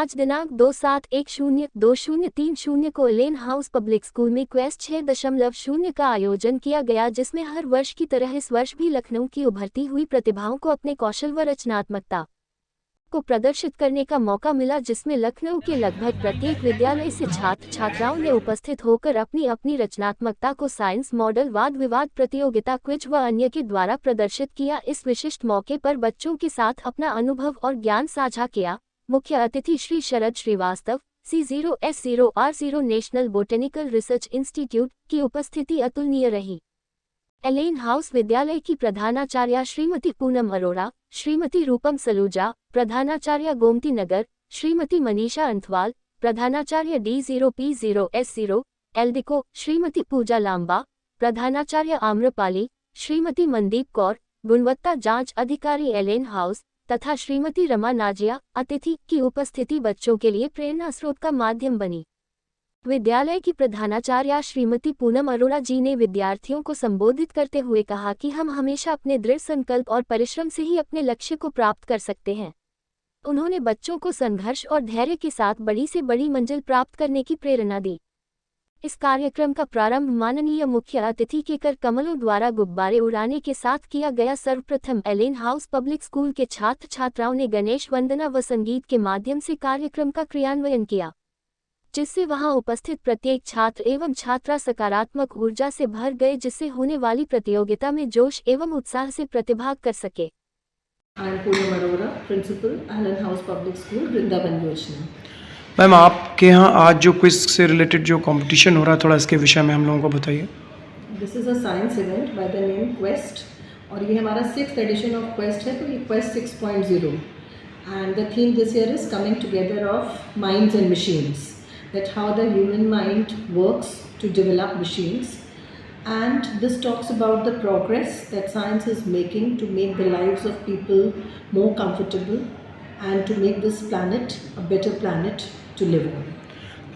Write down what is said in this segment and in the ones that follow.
आज दिनांक 2/7/10/2030 को एलेन हाउस पब्लिक स्कूल में क्वेस्ट 6.0 का आयोजन किया गया, जिसमें हर वर्ष की तरह इस वर्ष भी लखनऊ की उभरती हुई प्रतिभाओं को अपने कौशल व रचनात्मकता को प्रदर्शित करने का मौका मिला, जिसमें लखनऊ के लगभग प्रत्येक विद्यालय से छात्र छात्राओं ने उपस्थित होकर अपनी अपनी रचनात्मकता को साइंस मॉडल, वाद विवाद प्रतियोगिता, क्विज व अन्य के द्वारा प्रदर्शित किया। इस विशिष्ट मौके पर बच्चों के साथ अपना अनुभव और ज्ञान साझा किया। मुख्य अतिथि Shri Sharad Srivastava, C0S0R0 national botanical research institute की उपस्थिति अतुलनीय रही। एलेन हाउस विद्यालय की प्रधानाचार्या श्रीमती पूनम अरोड़ा, श्रीमती रूपम सलूजा, प्रधानाचार्य गोमती नगर, श्रीमती मनीषा अंथवाल, प्रधानाचार्य D0P0S0 एल्डिको, श्रीमती पूजा लांबा, प्रधानाचार्य आम्रपाली, श्रीमती मनदीप कौर, गुणवत्ता जांच अधिकारी एलेन हाउस तथा श्रीमती रमा नाजिया अतिथि की उपस्थिति बच्चों के लिए प्रेरणा स्रोत का माध्यम बनी। विद्यालय की प्रधानाचार्या श्रीमती पूनम अरोड़ा जी ने विद्यार्थियों को संबोधित करते हुए कहा कि हम हमेशा अपने दृढ़ संकल्प और परिश्रम से ही अपने लक्ष्य को प्राप्त कर सकते हैं। उन्होंने बच्चों को संघर्ष और धैर्य के साथ बड़ी से बड़ी मंजिल प्राप्त करने की प्रेरणा दी। इस कार्यक्रम का प्रारंभ माननीय मुख्य अतिथि के कर कमलों द्वारा गुब्बारे उड़ाने के साथ किया गया। सर्वप्रथम एलेन हाउस पब्लिक स्कूल के छात्र छात्राओं ने गणेश वंदना व संगीत के माध्यम से कार्यक्रम का क्रियान्वयन किया, जिससे वहां उपस्थित प्रत्येक छात्र एवं छात्रा सकारात्मक ऊर्जा से भर गए, जिससे होने वाली प्रतियोगिता में जोश एवं उत्साह से प्रतिभाग कर सके। I am Poonam Arora, Principal, Allen House Public School, Vrindavan योजना। मैम, आपके यहाँ आज जो क्विज से रिलेटेड जो कंपटीशन हो रहा है, थोड़ा इसके विषय में हम लोगों को बताइए। This is a science event by the name quest, और ये हमारा 6th एडिशन ऑफ क्वेस्ट है, तो ये quest 6.0 and the theme this year is coming together of minds and machines, that how the human mind works to develop machines, and this talks about the progress that science is making to make the lives of people more comfortable and to make this planet a better planet to live on.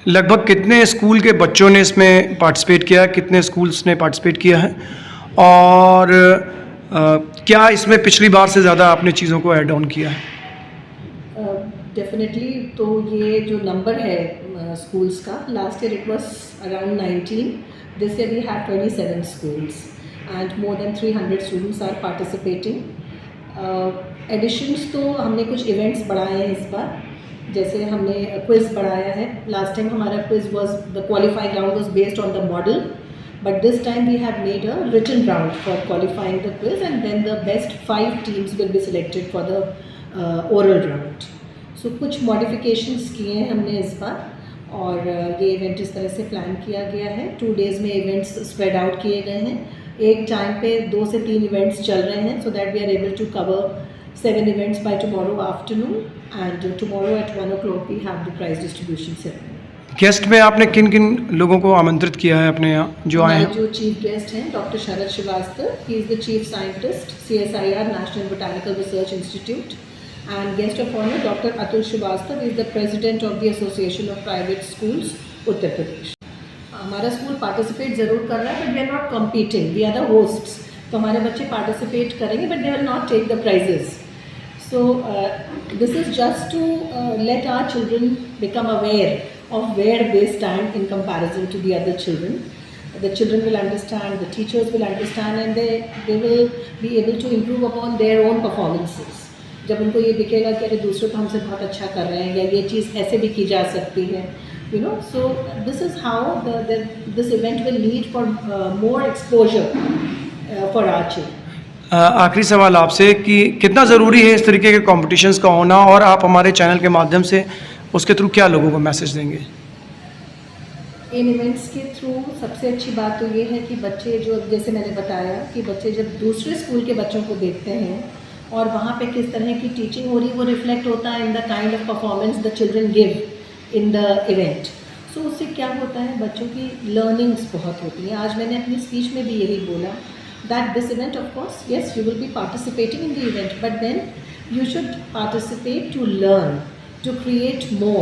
लगभग कितने school के बच्चों ने इसमें participate किया, कितने schools ने participate किया है, और क्या इसमें पिछली बार से ज़्यादा आपने चीज़ों को ऐड ऑन किया है? डेफिनेटली, तो ये जो नंबर है स्कूल्स का, last year it was around 19, this year we have 27 schools and more than 300 students are participating. Additions तो हमने कुछ events बढ़ाए हैं इस बार, जैसे हमने quiz बढ़ाया है। Last time हमारा quiz was, the qualifying round was based on the model, but this time we have made a written round for qualifying the quiz, and then the best 5 teams will be selected for the oral round. So कुछ modifications किए हैं हमने इस बार, और ये event इस तरह से प्लान किया गया है। 2 days में इवेंट्स स्प्रेड आउट किए गए हैं। एक टाइम पे 2 से 3 इवेंट्स चल रहे हैं, so that we are able to cover 7 events by tomorrow afternoon, and tomorrow at 1 o'clock we have the prize distribution ceremony. Guest में आपने किन किन लोगों को आमंत्रित किया है अपने यहाँ जो आए हैं? जो चीफ गेस्ट हैं doctor Sharad Shrivastava, he is the chief scientist, CSIR national botanical research institute, and guest of honor Dr. Atul Shrivastava is the president of the Association of Private Schools Uttar Pradesh. हमारा school participate ज़रूर कर रहा है, but we are not competing, we are the hosts. तो हमारे बच्चे participate करेंगे, but they will not take the prizes. So this is just to let our children become aware of where they stand in comparison to the other children. The children will understand, the teachers will understand, and they will be able to improve upon their own performances. जब उनको ये दिखेगा कि अरे दूसरे तो हमसे बहुत अच्छा कर रहे हैं, या ये चीज़ ऐसे भी की जा सकती है, you know, so this is how this event will lead for more exposure for our children. आखिरी सवाल आपसे कि कितना ज़रूरी है इस तरीके के कॉम्पिटिशन्स का होना, और आप हमारे चैनल के माध्यम से उसके थ्रू क्या लोगों को मैसेज देंगे? इन इवेंट्स के थ्रू सबसे अच्छी बात तो ये है कि बच्चे, जो जैसे मैंने बताया कि बच्चे जब दूसरे स्कूल के बच्चों को देखते हैं और वहाँ पे किस तरह की टीचिंग हो रही है, वो रिफ्लेक्ट होता है in the kind of performance the children give in the event. So उससे क्या होता है, बच्चों की लर्निंग्स बहुत होती हैं। आज मैंने अपनी स्पीच में भी यही बोला that this event, of course yes you will be participating in the event, but then you should participate to learn, to create more.